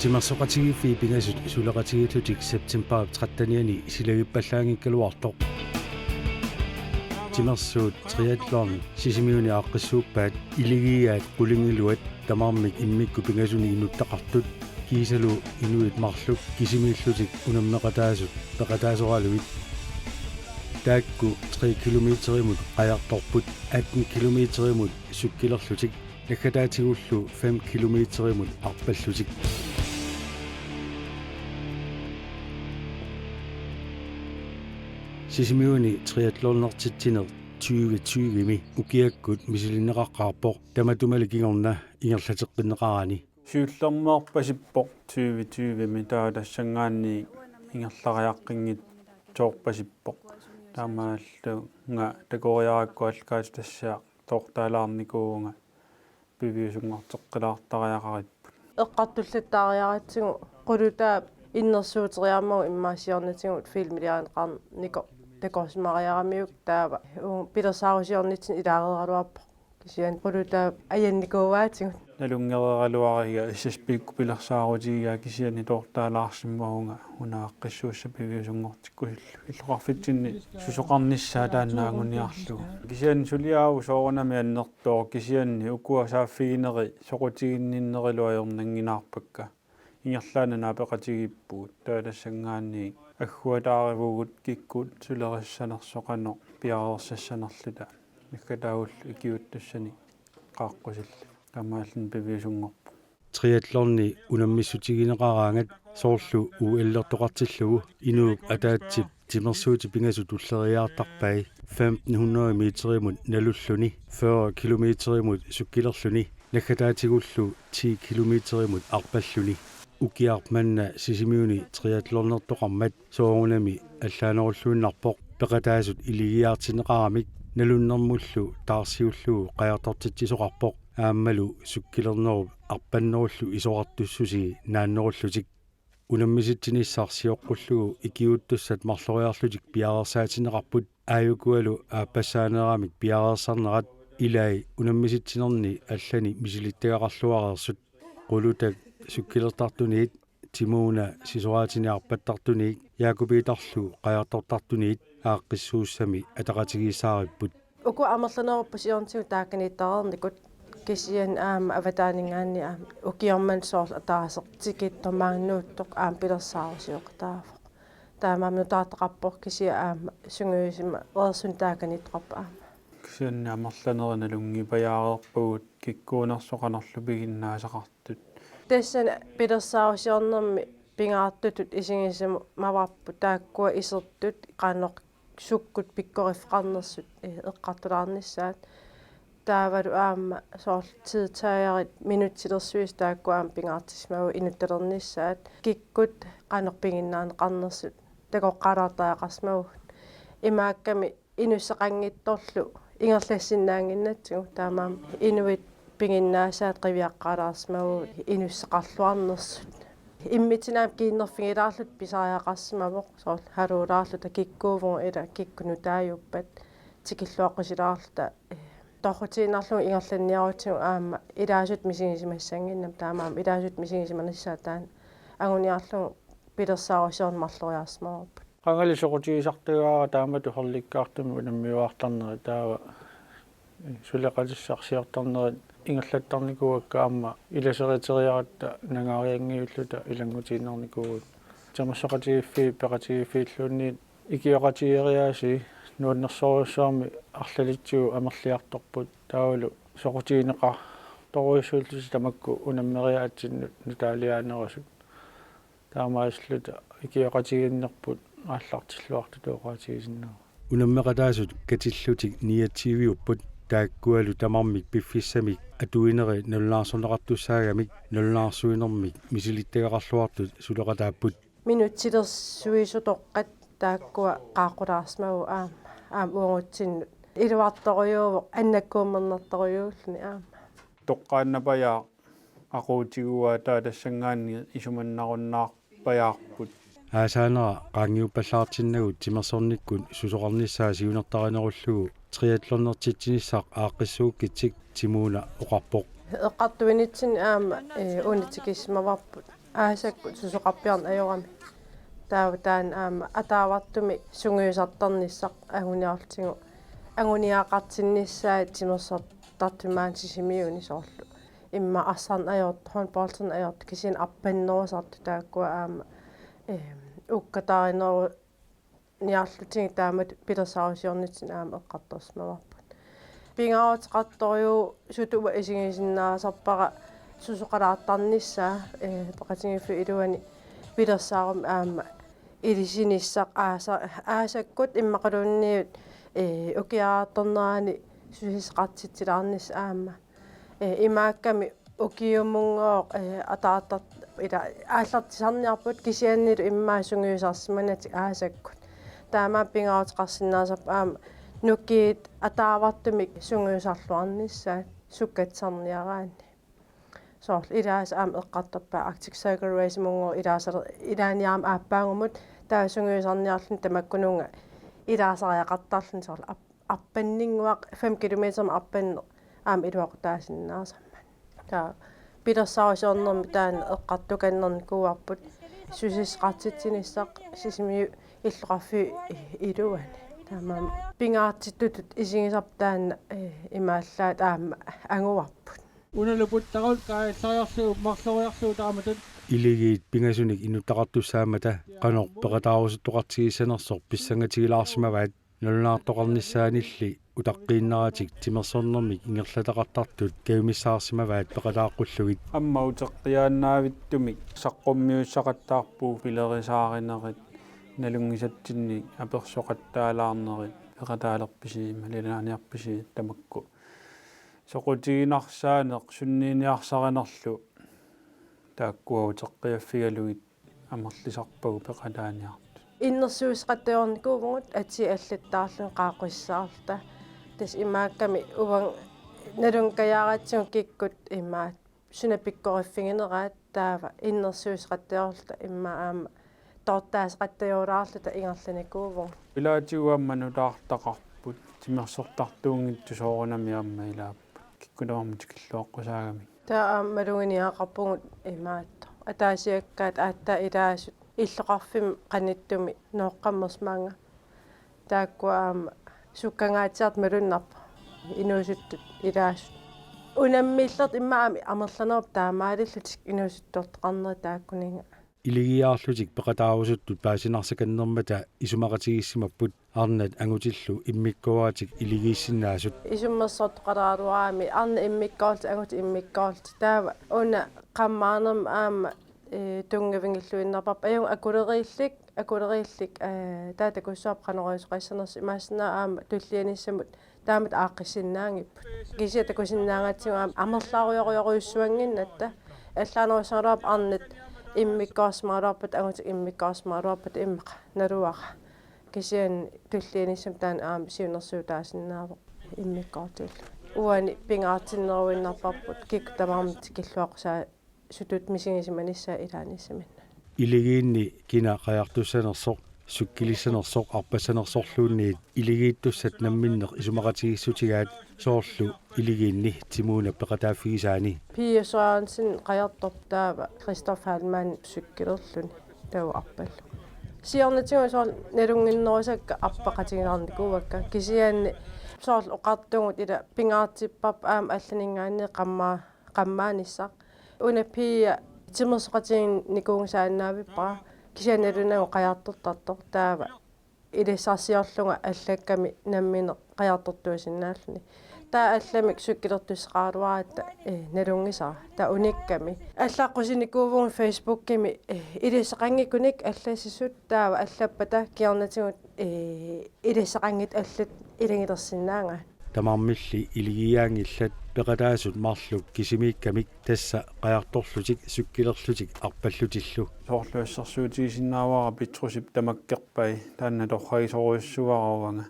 Timersoqatigiffi pingasut sulaqatigillutik September 13-ni silagippallaangikkaluartoq timersuut triathlon sisimiuni aaqqissuuppaat iligiaat qulingiluat tamarmik immikku pingasuni inuttaqartut kiisalu inuit marluk kisimiillutik unammeqataasut peqataasoraluit taakku 3 kilometerimut qajartorput 18 kilometerimut sukkilerlutik nakataatигуллу 5 kilometerimut arpallutik sisimiuni triathlonnertitsiner 2020 ukiakkut misilinneqaqqaarpoq tamatumali kingorna ingerlateqqinneqarani сиуллэрмаарпасиппоқ 2020 митаалассангаанни ингерлариаққингит тоорпасиппоқ таамааллунга такориаракку алкаат тассаа тоортаалаарникуунга пивиусунгартеққилаартариақариппут эққартуллаттаариаратсигу qulutaa иннерсуутериармау иммаасиорнатигут филмилиаанеқарнико такорсимариарамиук таава пилерсаарусиорнитсин илаарералуарпо кисиан qulutaa аянникууаатигут налунгерералуарига иссаспиикку пилерсаарутигига кисиани тоортаалаарсиммагунга унааққиссуусса пивиусунгортиккусилл иллоқарфитсинни сусоқарниссаа таанаагуниарлугу кисиан сулиааву соорунами аннертоо кисианни укуасааффигинери соқутигинниннерилуаернангинаарпакка ингерлаана наапеқатигиппуут таалассангаанни аггуатааривугут киккут сулериссанерсоқано пиареерсассанерлута миккатаагул икиуттуссани qaaqqusillu камааллин пивиусунгорпу triathlonni unammissutigинеқараангат соорлу уэллертоқартиллугу инууп атаатсип тимерсуути пингасу туллериаартарпай 1500 метеримут налуллуни 40 километеримут суккилерлуни наккатаатигуллу 10 километеримут арпаллуни укиарпманна сисимиуни триатлоннертоқармат соорунами аллаанеруллуиннарпоқ пеқатаасут илигиаартинеқарамик налуннэрмуллу таарсиуллугу қаяртортитсисоқарпоқ ааммалу суккилернеруп арпаннеруллу исоқартуссуси нааннеруллутик унаммиситсиниссаарсиоққуллугу икиуттуссат марлориарлутик пиареерсаатинеқарпут ааюкуалу ааппассаанераамик пиареерсарнерат илай унаммиситсинерни аллани мисилиттагақарлуареерсут qulutак суккилертартуниит тимууна сисораатиниарпаттартуниик яакупиитарлу қаяртортартуниит ааққиссууссами атақатигиссаариппут уку амерланеруппу сиорнтигу таакканиттаарерникут кисиан аама аватаанингаанни аама укиорман соорл атаасертикиттормаагнууттоқ аама пилерсаарусиоқтаафо таамаамну таартақарпор кисиа аама сунгуисима ерсун таакканиттоқарпа аама кисианни амерланерина лунгипаяареерпугут киккуунерсоқанерлу пигиннаасақартут тассан пилерсаарусиорнерми пингаартутут исигисаму маварпу тааккуа исертут qaanoq суккут пиккориффеқарнерсут эққартулаарниссаат таавалу аама соорл тидтааярит минутсилерсуис таакку аама пингаартисмагу инутталерниссаат киккут qaanoq пигиннаанеқарнерсут такоққалаартаақарсмагу имаакками инуссеқангитторлу ингерлассиннаангиннатсигу таамаама инуит пигиннаасаат қивиаққалаарсмагу инуссеқарлуарнерсут иммитинаам кииннерфигилаарлут писариақарсимавоқ соорл халуулаарлута киккуувгу ила киккунутааюппат тикиллуаққусилаарлута торхутиинарлугу ингерланниарутигу аама илаасут мисигисимассангиннам таамаама илаасут мисигисиманассаа таана агуниарлугу пилерсаарусиорн марлориарсмаарпут qangali soqutigisartugaara taamatu horlikkaartumu unammiuartarneri taava suleqalissarsiortarneri ингерлаттарникуакка аама иласеритериаратта нагариангиуллута илангутииннарникуут тамассақатигиффи пеқатигиффииллуунниит икиоқатигериааси нуаннерсоруссаарми арлалитсугу амерлиарторпут таавалу соқутигинеқа торуиссууллуси тамакку унаммериаатсиннут нутаалиаанерасут таамааслута икиоқатигиннерпут ааллартиллуарту тооқаатигисиннаа унаммеқатаасут катиллутик ниатсивиуппут тааккуалу тамармик пиффиссамик атуинери нуллаарсунеқартуссаагамик нуллаарсуинермик мисилиттагақарлуартут сулеқатааппут минутсилерсуисутоққат тааккуа qaaqulaarsmagu аама уонгутсиннут илуарторюувоқ аннаккууммернерторюуллуни аама тоққааннапаяа aquutiguaa таалассангаанни исуманнаруннаарпаяарпут аасаанера qaangiuppallaartinnagут тимерсорниккут сусоқарниссаа сиунертаринеруллугу triathlonnertitsinissaq aaqqissuukkitsik timuuna oqarpoq эққартуинитсин аама унитикисмаварпут аасакку сусоқарпиарн ajorami таавтаан атаавартуми сунгуисартарниссақ агуниарлтигу агуниаақартиннissaat тимерсор тартумаан сисимиуни соорлу имма арсарн ajort håndboldsen ajort кисин аппаннерусарту тааккуа уккатааринеру ниарлутинги таамат пилерсаарусиорнитсин эққарторсмаварпут пингааутеқарториу сутума исигисиннаасарпара сусоқалаартарнissaа пеқатингиффу илуани пилерсаарум илисиниссақ аасаккут иммақалуунниут укиаартарнерани сусисеқартитсилаарнис имаакками укиумунгоо атаартар ила ааллартисарниарпут кисианнилу иммаа сунгуисарсиманати аасаккут таамаа пингааутеқарсинаасап нуккиит атаавартумик сунгуисарлуарниссаа суккатсарниараани соор илаас эққартарпаа Arctic Circle Race мунгоо илаасер илааниаам ааппаагумут таа сунгуисарниарлун тамаккунунга илаасариақартаарлун соор аппаннингуақ 5 км аппанне илуақутаасиннаасамма таа пилерсаарусиорнерми таана эққартуканнерни куарпут сусисеқартитсиниссақ сисимиу иллоқарфи илуани таамаа пингаартиттутут исигисарп таана имааллаат ангуарпут уналупут тарал кааллариарсуу марлориарсуу тааматут илигиит пингасуник инуттақартуссаамата канор пеқатаарусуттоқартигисанерсор писсангатигилаарсимаваат нулунаартоқарниссаанилли утаққииннаратик тимерсорнэрмик ингерлатақартартут кеумиссаарсимаваат пеқалааққуллугит аммаутеққиааннаавиттумик саққуммиуссақаттаарпуу пилерисааринерит налунгисатсинник аперсоқаттаалаарнерит пеқатаалерписиима лилааниарписи тамакку соқутигинарсаанеқ суннииниарсаринерлу тааккуаутеққиаффигалугит амерлисарпагу пеқалааниар иннерсуисқаттеорникуугунгут ати аллаттаарлун qaaqquissaarta тас имаакками уван налунгкаяаратсигу киккут имаат сунапиккориффигинераат таава иннерсуисқаттеорлта иммаа тортаасқаттеораарлута ингерланикуувун илаатигуамманулаартақарпут тимерсортартуунгитту соорунами амма илааппут киккулермутикиллооққусаагами таа малугиниаақарпугут имаатто атаасиаккаат аатта илаасут иллоқарфим qaниттуми ноққаммерсмаанга тааккуаама суккангаатсиарт малуннарпа инуусуттут илаасут унаммиллерт иммаами амерланерп таамаалиллутик инуусуттуортеқарнери тааккунинга илигиаарлутик пеқатаарусуттут паасинарсаканнермата исумақатигиссимаппут арнат ангутиллу иммиккуаатик илигииссиннаасут исуммерсортоқалааруаами арна иммиккаалт ангут иммиккаалт таава уна қаммаанерм аама тунгавингиллуиннарпарп аюн акулерииллик таата куссаап канеруисоқассанерс имаассана аама туллианиссамут таамат ааққиссиннаангиппут кисиата кусиннаангатсига амерлааруйоруйоруйуссуангиннатта аллаанерусаалаап арнат иммиккаасмаалуарпат ангут иммиккаасмаалуарпат иммақа налуаqa кисиан туллианиссам таана аама сиунерсуутаасиннаавоқ иммиккаатул уани пингаартиннеруиннарпарпут кик тамаармит киллуаққусаа сутут мисигисиманиссаа илааниссаминна илигиинни кина қаяртуссанерсоқ суккилиссанерсоқ арпассанерсорлуунниит илигииттуссат намминнеқ исумақатигиссутигаат соорлу илигиинни тимууна пеқатааффигисаани пиасуаансин қаярторп таава Кристоф Халман суккилерлүни тау арпаллу сиорнатигу соор налунгиннерусакка арпақатигилаарникуувакка кисиаанни соор оқартугут ила пингаартиппап аама алланингаани қаммааниссақ унаппия тимерсоқатигин никуунгсаанаавиппара кисианалунагу қаяртортартор таава илиссарсиорлунга аллакками наммине қаяртортуусиннааллуни таа алламик суккилертуссеқаалуараата налунгисара таа уникками аллааққусиникуувун фейсбуккими илиссақангикуник аллассисут таава аллаппата киорнатигут илиссақангит аллат илангилерсинаанга тамармилли илигиаангиллат пеқатаасут марлук кисимииккамик тасса қаярторлутик суккилерлутик арпаллутиллу соорлуассерсуутигисиннаавара питрусип тамаккерпай таанна торрагисоруйуссуараувага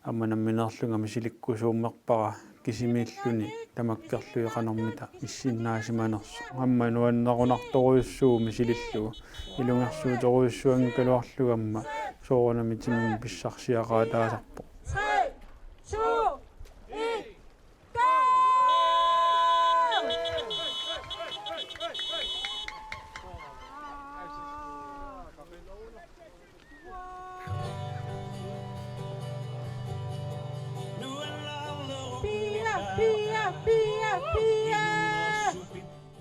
амманамминерлунга мисиликкусууммерпара кисимииллуни тамаккерлуиқанормита иссиннаасиманерсо аммануаннерунарторуйуссуу мисилиллугу илунгерсууторуйуссуанги калуарлугамма соорунами тимми писсарсиақаатаасарпо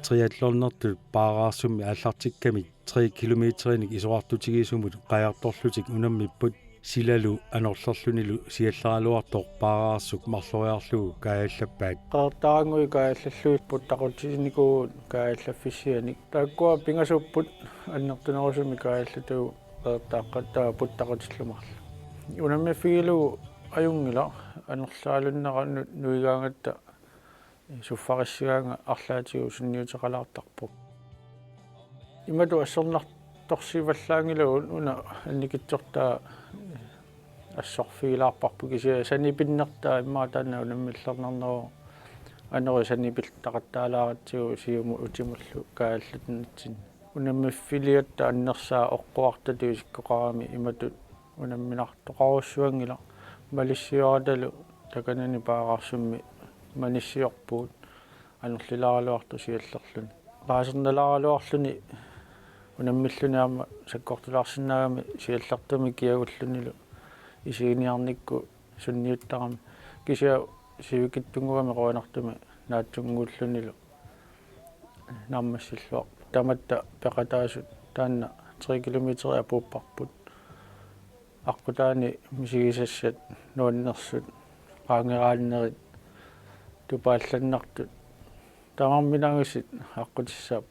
triathlonnertu paaraarsummi аллартикками 3 километриник исоартутигисумут qajartorlutik unammipput silalu anorlerlunilu siallaraluartoq paaraarsuk marloriarlugu kaaallappaat qaartaangui kaaallаллуит puttaqutinikuu kaallaffisianik taakkua pingasupпут аннертунерусуми kaallatuu qaartaaqqattaa puttaqutillumарла unammiffigilу ajungila anerlaalunneqa nuigaangatta suffaqissigaanga арлаатигу сунниутеқалаартарпу имату ассернарторсиваллаангилу уна анникитсортаа ассорфигилаарпарпу кися санипиннертаа иммаатаана унаммиллернарнеру анери санипилтақаттаалааратсигу сиуму утимуллу кааллатнатсин унаммиффилиатта аннерсаа оққуартату исиккоқарами имату унамминартоқаруссуангила малиссиораталу таканани паараарсумми маниссиорпуут анерлиларалуарту сиаллерлүни паасерналаралуарлүни унаммиллуниарма саккортулаарсинаагами сиаллартуми киагуллунилу исигиниарникку сунниуттарами кися сивикиттунгуами qoinartumi наатсунгууллунилу нааммассиллуа таматта пеқатаасут таанна 3 километри апууппарпут аққутаани мисигисассат нуаннерсут qaangeraannerit тупаалланнартут тамарминагусит аққутиссаап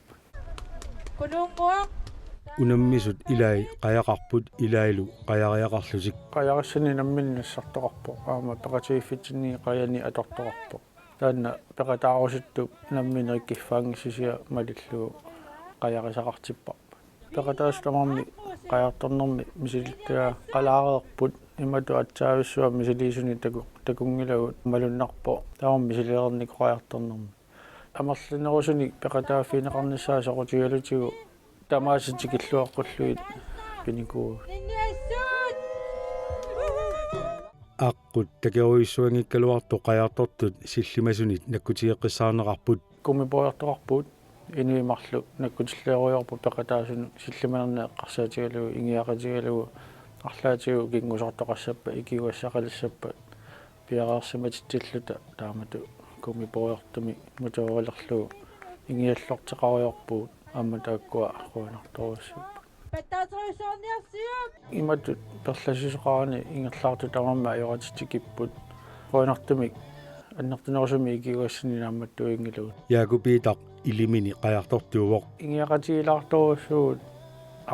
кулунгуақ унаммисут илай қаяқарпут илайлу қаяриақарлусик қаяриссани намминнассартоқарпо аама пеқатииффитсини қаяни аторторарпо таанна пеқатааруситтуп намминериккиффаангиссисиа малиллуу қаярисақартиппарпа пеқатаас тамарми қаярторнерми мисилиттуа қалаареерпут имату атсаависсуа мисилиисуни такунгилагут малуннарпо таамми мисилиерник қаярторнерми амерлинерусуни пеқатааффинеқарниссаа соқутигалутигу тамааситикиллуаққуллуит пиникуу аққут такеруиссуангиккалуарту қаяртортут силлимасунит наккутигеққиссаарнеқарпут кумипоярторарпут инуимарлу наккутиллееруйорпу пеқатаасуну силлиманерне қарсаатигалугу ингиақатигалугу арлаатигу кингусортоқассаппа икигуассақалиссаппа пиареерсиматиттиллута таамату кумипояртуми мутуорилерлугу ингиаллортеқаруйорпуут амма тааккуа қуанарторуссуппа паттаасориссуарниарсиуп имату перласисоқарани ингерлаарту тамамма аёратитикиппут қуанартумик аннертунерусуми икигуассини наамматтуингилугут яакупиитақ илимини қаяртортуувоқ ингиақатигилаарторуссуут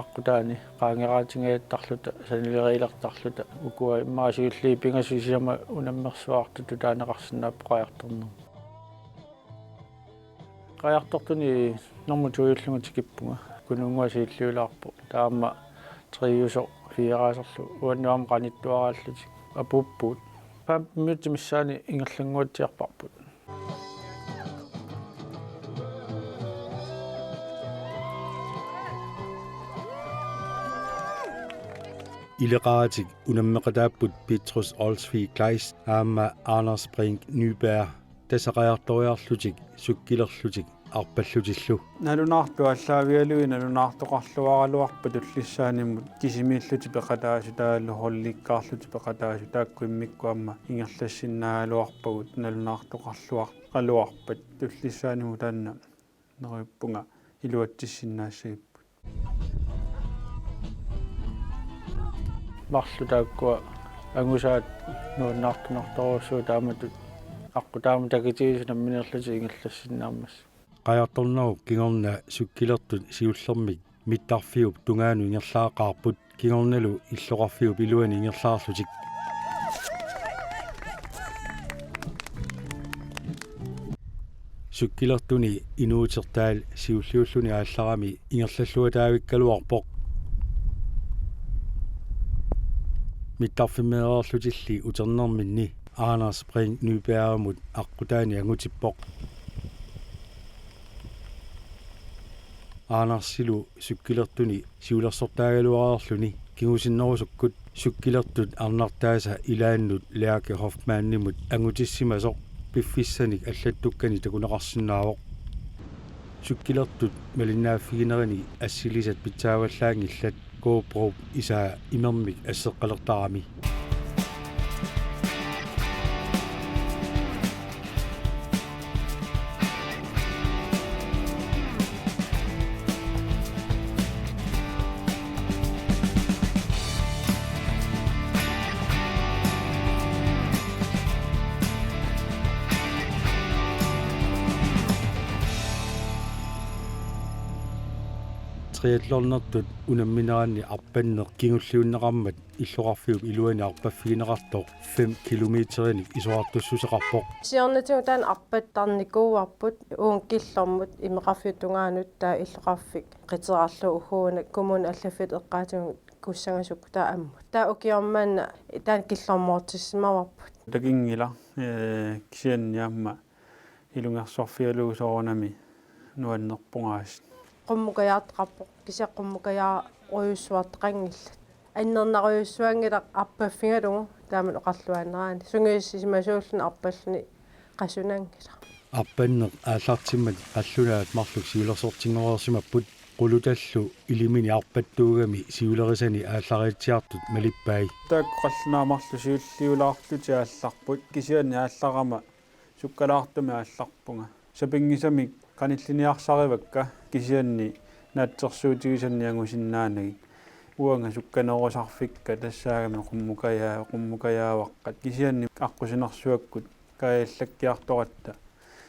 аққутаани qaangeraatigayattарлута санилериилертарлута укуа иммаасиуллии пингасисиама унаммерсуаартуту таанеқарсинаап қаярторнер qajartortuni normutuyullungutikkippunga kunuungua siilluulаарpu taamma triuso fiiraaserlu uannuam qanittuaraallutik apuppuut paammiuttimissaani ingerlanguatiarparput Ileqaatik unammeqataapput Petrus Olsvig Kleist aamma Anders Brink Nyberg tasaqajartoriarlutik sukkilerlutik arpallutillu налунаарпу аллаавиалуи налунаартоқарлуараалуарпа туллиссааниммут кисимииллути пеқатаасу тааллу холликкаарлути пеқатаасу тааккуиммиккуамма ингерлассиннаалуарпагут налунаартоқарлуақалуарпат туллиссааниму таанна нериппунга илуатсиссиннаассагиппут марлу тааккуа ангусаат нуаннаартунарторуссуу тааматут аққутаама такитигис намминерлути ингерлассиннааммас qajartornarup kingorna sukkilertut siullermik mittарфиуп тунгаanu ингерлаақарпут кingornalu иллоқарфиуп илуани ингерлаарлутик sukkilertuni inuutertaal siulliulluni аалларами ингерлаллуатаавиккалуарпоқ mittарфимеерерлутилли утернерминни Anders Brink Nybergmut аққутаани ангутиппоқ Aanarsilu sukkilertuni siulersortaaгаluarerluni kingusиннерусуккут sukkilertut arnartaasa ilaannut Lærke Hoffmannimut angutissimasoq piffissanik аллаттуккани такунеқарсинаавоқ sukkilertut малиннааффигинерини ассилисат питсааваллаангиллат GoPro isaa imermik ассеққалертарами triathlonnertut unamminaanni arpanneq kingulliunneqarmat иллоqarfiup iluani arpaffigineqartoq 5 kilometerini isuartussuseqarpoq сиорнатигу таан арпаттарникууарпут уун киллормут имеқарфиутунгаанут таа иллоқарфик қитерарлу угууна коммун аллаффит эққаатигу куссангасук таа аммут таа укиормаана таан киллормоортиссимаварпут такингила кисианниамма илунгерсорфиалуусоорнами нуаннерпунгаас qummukajaartaqarpoq kisiaqqummukayaa uyussuartaqangillat аннернаруйуссуангила арпаффингалугу тааман оқарлуаннераани сунгииссимасууллуна арпаллуни qasунангила арпаннеқ ааллартиммат аллунаат марлук сиулерсортингориорсимаппут qulуталлу илимини арпаттуугами сиулерисани ааллариитсиартут малиппай тааккоқаллунаамарлу сиуллиулаарлути аалларпут кисиани аалларама суккалаартуми аалларпунга сапингисами каниллиниарсаривакка кисианни наатсерсуутигисанниангусиннаанагит уанга сукканерусарфикка тассаагами qummukayaаваққат кисианни аққусинерсуаккут каяллаккиарторатта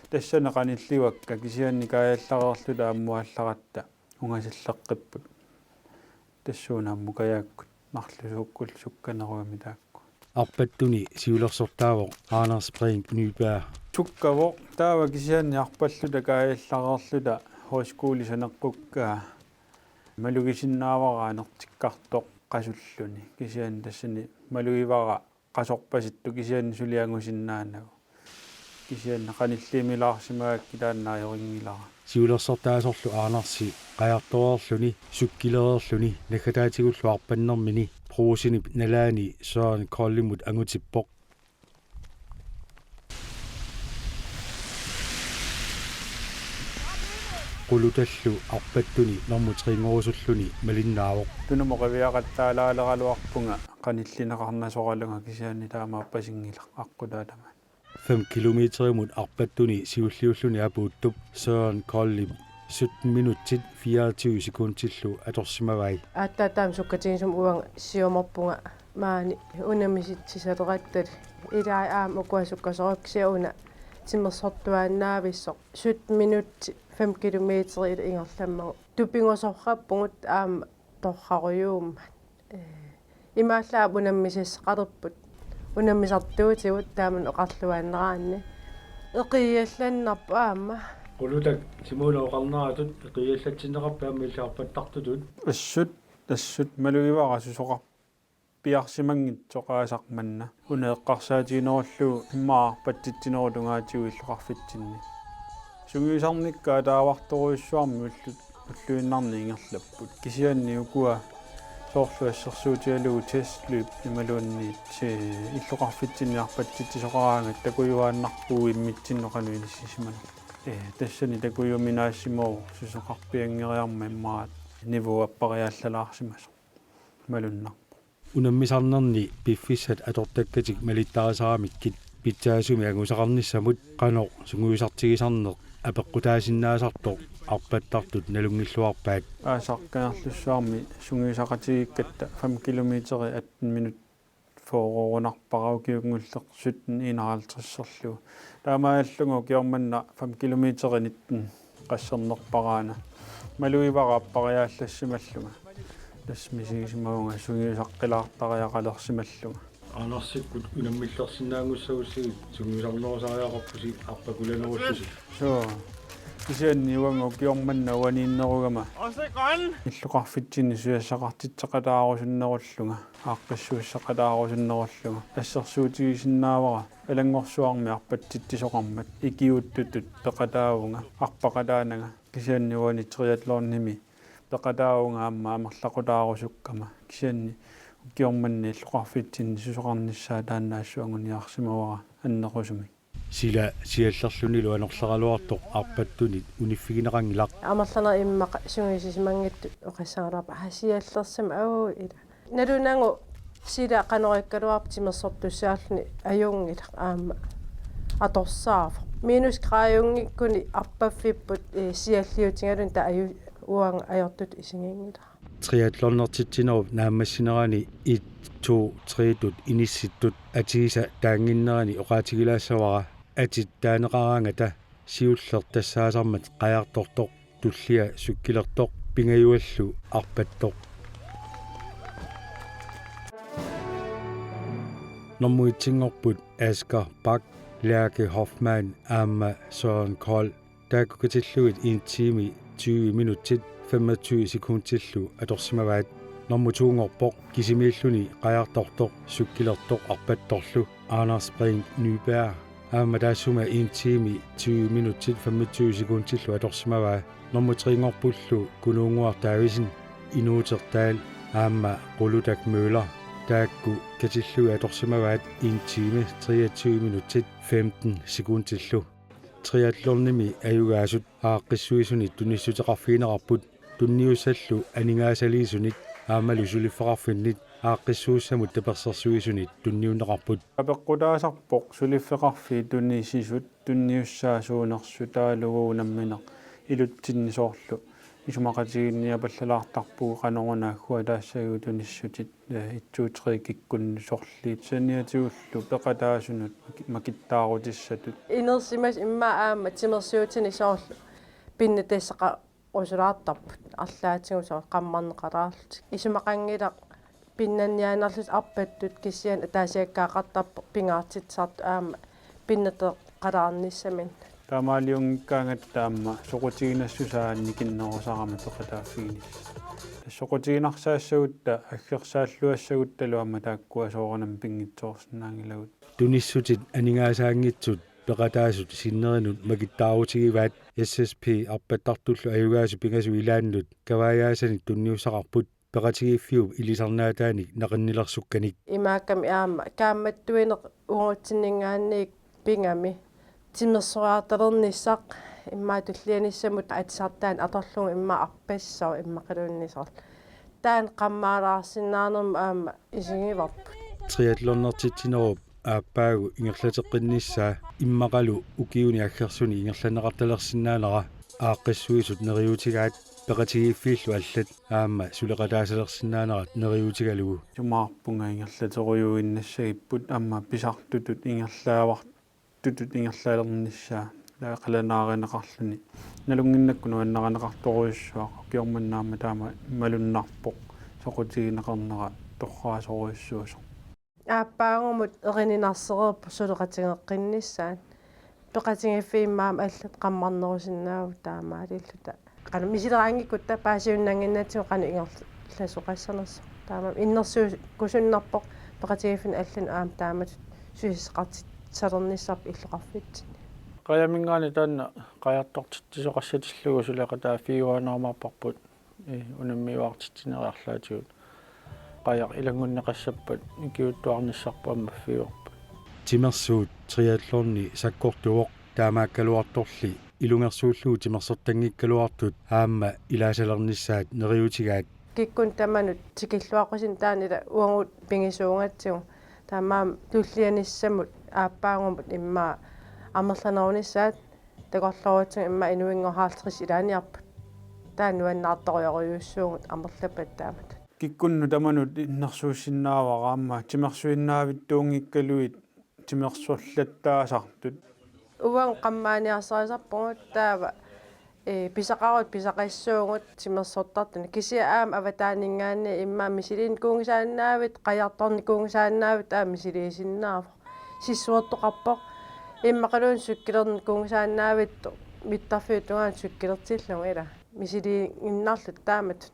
тассана канилливакка кисианни каяллареерлута аммуалларатта унгасаллеққиппут тассуунааммукаяаккут марлусууккул сукканеругами таакку арпаттуни сиулерсортаавоқ Anders Nyberg суккаво таава кисианни арпаллута каяллареерлута хоскуулисанеққуккаа малугисиннаавараанертиккартоқ qasulluni kisian tassani maluivara qasorpasittу kisian suliangusиннаанагу кисиан qanillimilaarsimaakki тааннаajoriнгилара сиулерсортаасорлу Andersi qajartoreerluni sukkilereerluni nakataatигуллу арпаннэрмини проусини налаани Søren Kollimut angutippoq qulutallu arpattuni normutringorusulluni malinnaavoq tunumоqaviaqattaalaaleqaluarpunga qanillineqarnasoralunga kisianni taamaappasinngila aqqutaatama 5 kilometerimut arpattuni siulliulluni apuuttup Søren Kollimut 17 minutit 24 sekundtillu atorsimavai аттаатаам суккатигисум уанга сиоморпунга маани унамиситсисалеқаттали илаа аам укуасуккасоруксиуна тимерсортуааннаависсоқ 17 минут 5 kilometer ila ingorlammagu tupingorsorrappungut aama torrarujuumma имааллаа унаммисассеқалерпут унаммисартуутигут тааман оқарлуааннераанни эқиалланнарпу аама qulutак симулаоқарнератут эқиаллатсинеқарпаама иллаарпаттартутут ассут малуивара сусоқар пиарсимангитсоқаасақманна унеэққарсаатигинеруллу иммаа паттитсинерулунгаатигу иллоқарфитсинни сунгиусарниккаа тааварторуйуссуарми уллуиннарни ингерлаппут кисианни укуа соорлуассерсуутиалугу теслуп ималуанниит иллоқарфитсинниарпаттитсисоқараангат такуюааннарпуу иммитсинноқануиниссисимана тассани такуюминаассимоо сусоқарпиангериарма иммаат нивуаппариааллалаарсимасо малуннарпу унаммисарнерни пиффиссат атортаккатик малиттарисарамиккит питсаасуми агусақарнissamут qanoq sunguisartigisarneq апеққутаасиннаасартоқ арпаттартут налунгиллуарпаат аасақкаарлуссуарми сунгиисақатигиккатта 5 километери 18 минут фоорорунарпарау киунгуллеқ 17:51 таамааллугу киорманна 5 километери 19 qassernерпараана малуивараппариааллассималлуга тассмисигисимауга сунгиисаққилаартариақалерсималлуга Andersikut unamмиллерсинаангуссагуссигит сунгисарнерусариақарпуси арпакуланеруллуси соо кисианни уангу киорманна уанииннеругама иллоқарфитсинни суяссақартитсеқалаарусуннеруллунга ааққиссууссақалаарусуннеруллунга ассерсуутигисиннаавара алангорсуарми арпаттитсисоқармат икиуттутут пеқатаавунга арпақалаанага кисианни уани триатлорними пеқатаавунга аама амерлақулаарусуккама кисианни киорманни иллоқарфитсинни сусоқарниссаа тааннаассуангуниарсимавара аннеқусуми сила сиаллерлунилу анерлералуартоқ арпаттунит униффигинеқангилақ амерлана иммақа сунгисисимангитту оқассаарапа хасиаллерсама аа ила налунангу сила қанориккалуарп тимерсортуссаарлуни аюунгила аама аторсаав минус грааюнгиккуни арпаффиппут сиаллиутингалун та аю уанга аёртут исингингила triathlonnertitsinеруп нааммассинерани 1 2 3 тут инисситтут атигиса таангиннерани оқаатигилаассавара атит таанеқараангата сиуллер тассаасармат қаярторторқ туллиа суккилертоқ pingayuallu arpattoq Normuitsingorput Asger Bak Lærke Hoffmann Amma Søren Kold taakkukatilluit 1 time 20 minutit 25 sekundtillu atorsimavaat Normutuungorpoq kisimiilluni qajartortoq sukkilertoq arpattorlu Anders Brink Nyberg Amma taassuma 1 time 20 minutit 25 sekundtillu atorsimavaa Normutriingorpullu Kunuunguar Davidsen Inuutertaal Amma Ruludak Møller taakku katillu atorsimavaat 1 time 23 minutit 15 sekundtillu triathlonnimi ayugaasut aaqqissuisuni tunissuteqarfiinerarput tunniusallu aningaasaliisunit aammalu sulifferarfinnit aaqqissuussamut tapersersuisunit tunniunneqarput apeqqutaasarpoq suliffeqarfi tunniissisut tunniussaasuunersutaaluguunammineq ilutsinnisoorlu isumaqatiginniapallalaartarpuu qanorunaaggua taassaguu tunissutit itsuuteri kikkunnusorliit saniatiullu peqataasunut makittaarutissatut inersimas imma aama timersiutini soorlu pinnatessaqa usulaartarput арлаатигусоо qammarneqaraarlut isumaqangilaq pinnanniaanerlut arpattut kissian taasiakkaaqartarpu pingaartitsaartu aama pinnate qalаарnissamin taamaaliungikkaangat taamma soqutiginassusaannikinnerusarama peqataafiinis soqutiginarsaassagut aggersaalluassagут taluamma taakkuasooranam pingitsoorsinnaangilagut tunissutit aningaasaangitsut peqataasut sinnerinut makittaarutigivaat SSP arpattartullu ayugaasu pingasu ilaannut kavaayaasani tunniussaqarput peqatigiffiup ilisarnaataanik naqinnilersukkanik imaakkami aama kaammattuineq uungutsinningaanniik pingami timersuaartalernissaq immaatullianissamut atisartaan atorlugu imma arpassau immaqalunnisar taan qammaalaarsinnaarnerma aama isigivarput triathlonnertittinerup aappaagu ingerlateqqinnissaa immaqalu ukiuni aggersuni ingerlaneqartalersinnaanera aaqqissuisut neriutigaat peqatigiffiillu allat aama suleqataasalersinnaanera neriutigalugu sumaarpunga ingerlaterujuinnassagipпут амма писартутут ингерлаавартутут ингерлаалернissaa лаақаланааринеқарлуни налунгиннаккуну аннеранеқарторуйуссуақ киорманнаама таама малуннарпоқ соқутигинеқарнера торраасоруйуссуусо ааппаагумут эрининарсереерпу сулеқатигеққиннissaан пеқатигиффииммаама аллат қаммарнерусиннааву таамаалиллута qanu misilerangikutta paasiunnanginnatsu qanu ingerlassoqassernерсо таама иннерсуу кусуннарпоқ пеқатигиффин аллан аам таамат суисеқартитсалерниссарп иллоқарфит qayamingaani taanna qajartortittisoqassatillугу сулеқатаа фиуанаармарпарпут унаммиуартитсинериарлаатигут qajaq ilangуннеқассаппат икиуттуарниссарпуамма фиуарпут timersuut triathlonni sakkortuoq taamaakkaluartorli ilungersuulluu timersertangikkaluartut aamma ilaasalernissaat neriutigaat kikkun tamanut tikilluaqqusin taanila uangut pingisuungatsigu taamaam tullianissamut aappaangumut immaa амерланерунissaat такорлоруутсин имма инуингорхаалтрис илааниарпут тааnuannaartorioruyuussuungut амерлапат таамат киккунну таманут иннерсууссиннаавараамма тимерсуиннаавиттуунгиккалуит тимерсурлаттаасартут уан qammaaniarsariisarpungut taava писақарут писақассуугут тимерсортартуна кися аам аватаанингаани имма мисилин куунгисааннаавит qajartorni куунгисааннаавит аа мисилиисиннаава сиссуертоқарпоқ иммақалуун суккилерни куунгисааннаавитту миттарфиутунгаан суккилертиллугу ила мисили иннарлут таамат